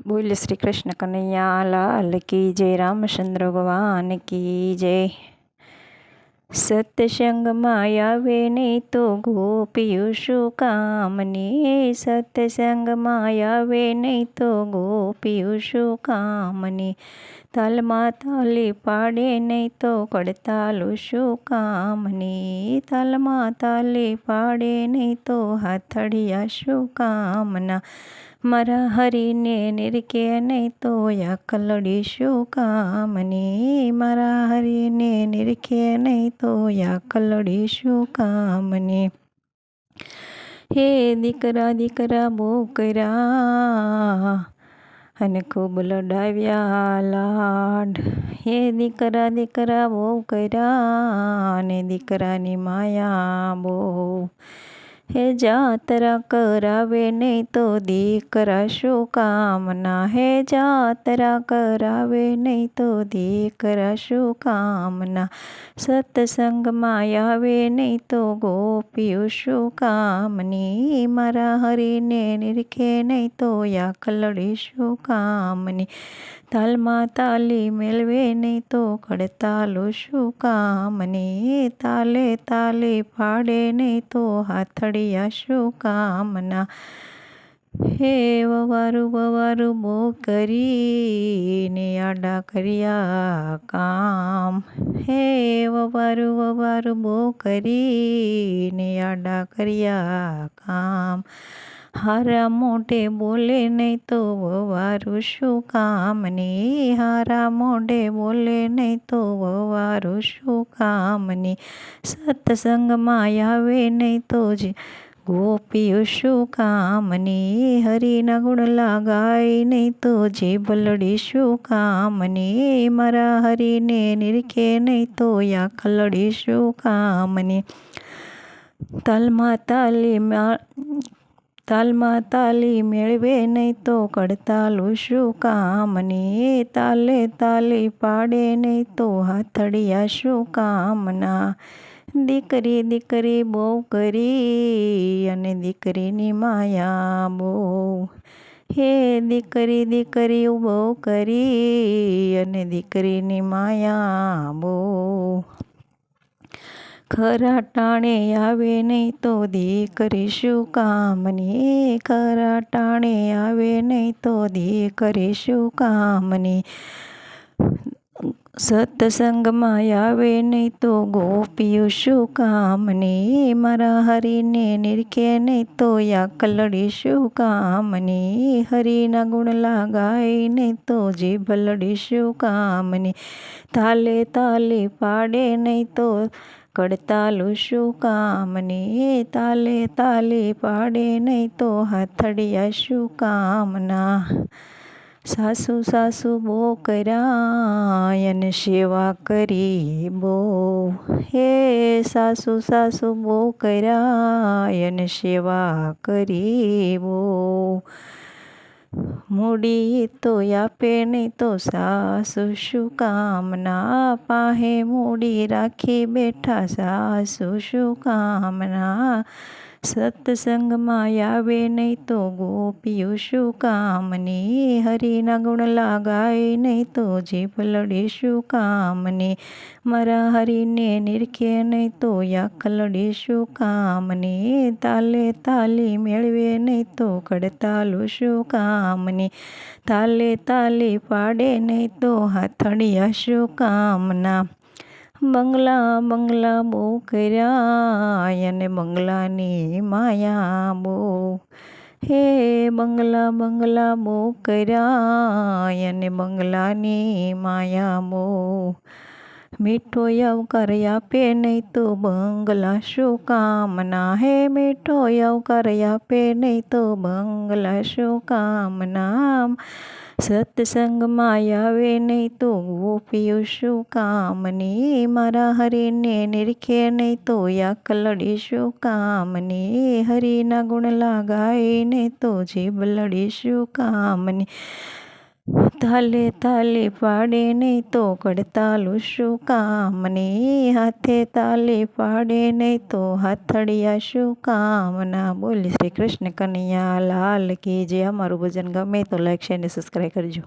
બોલ શ્રી કૃષ્ણ કનૈયા લાલ કી જય, રામચંદ્ર ભગવાન કી જય। સત્સંગમાં આવે નહીં તો ગોપીયું શું કામની, સત્સંગમાં આવે નહીં તો ગોપીયું શું કામની, તાલમાં તાલી પાડે નહીં તો કડતાલું શું કામની, તાલમાં તાલી પાડે નહીં તો હાથડિયા શું કામના, મારા હરીને નિરખે નહીં તો યાકલડી શું કામની, મારા હરીને નિરખે નહીં તો યાકલડી શું કામની। હે દીકરા દીકરા બહુ કર્યા અને ખૂબ લડાવ્યા લાડ, હે દીકરા દીકરા બહુ કર્યા અને દીકરાની માયા બહુ, હે જાતરા કરાવે નહીં તો દીકરા શું કામના, હે જાતરા કરાવે નહીં તો દીકરા શું કામના, સત્સંગમાં આવે નહીં તો ગોપીયું શું કામની, મારા હરીને નિરખે નહીં તો યાકલડી શું કામની, તાલમાં તાલી મેળવે નહીં તો કડતાલું શું કામની, તાલે તાલી પાડે નહીં તો હાથડિયા શું કામના। હે વવારું બહુ કરીને આડા કર્યા કામ, હે વવારું બહુ કરીને આડા કર્યા કામ, હારા મોઢે બોલે નહીં તો વવારું શું કામની, હારા મોઢે બોલે નહીં તો વવારું શું કામની, સત્સંગમાં આવે નહીં તો જ ગોપીયું શું કામની, હરિના ગુણ લાગાય નહીં તો જીભલડી શું કામની, મારા હરીને નિરખે નહીં તો યાકલડી શું કામની, તાલમાં તાલી મેળવે નહીં તો કડતાલું શું કામની, તાલે તાલી પાડે નહીં તો હાથડિયા શું કામના, દીકરી દીકરી બહુ કરી અને દીકરીની માયા બહુ, હે દીકરી દીકરી બહુ કરી અને દીકરીની માયા બહુ, ખરા ટાણે આવે નહીં તો દીકરી શું કામની, ખરા ટાણે આવે નહીં તો દીકરી શું કામની, સત્સંગમાં આવે નહીં તો ગોપીયું શું કામની, મારા હરીને નિરખે નહીં તો યાકલડી શું કામની, હરીના ગુણ લાગાય નહીં તો જીભલડી શું કામની, તાલે તાલી પાડે નહીં તો કડતાલું શું કામની, તાલે તાલી પાડે નહીં તો હાથડિયા શું કામના, સાસુ સાસુ બહુ કર્યા અને સેવા કરી બહુ, હે સાસુ સાસુ બહુ કર્યા અને સેવા કરી બહુ, મૂડી તો આપે નહીં તો સાસુ શું કામના, પાહે મૂડી રાખી બેઠા સાસુ શું કામના, સત્સંગમાં આવે નહીં તો ગોપીયું શું કામની, હરીના ગુણ લાગાય નહીં તો જીભલડી શું કામની, મારા હરીને નિરખે નહીં તો યાકલડી શું કામની, તાલે તાલી મેળવે નહીં તો કડતાલું શું કામની, તાલે તાલી પાડે નહીં તો હાથડિયા શું કામના, બંગલા બંગલા બહુ કર્યા અને બંગલાની માયા બહુ, હે બંગલા બહુ કર્યા અને બંગલાની માયા બહુ, મીઠો આવકાર આપે નહીં તો બંગલા શું કામના, હે મીઠો આવકાર આપે નહીં તો બંગલા શું કામના, સત્સંગમાં આવે નહીં તો ગોપીયું શું કામની, મારા હરીને નિરખે નહીં તો યાકલડી શું કામની, હરીના ગુણ લાગાય નહીં તો જીભલડી શું કામની, તાલે તાલે પાડે નહીં તો કડતાલું શું કામ ને હાથે તાલે પાડે નહીં તો હાથડિયા શું કામના. બોલ શ્રી કૃષ્ણ કનૈયા લાલ કી જય. અમારું ભજન ગમે તો લાઈક શેર ને સબસ્ક્રાઈબ કરજો.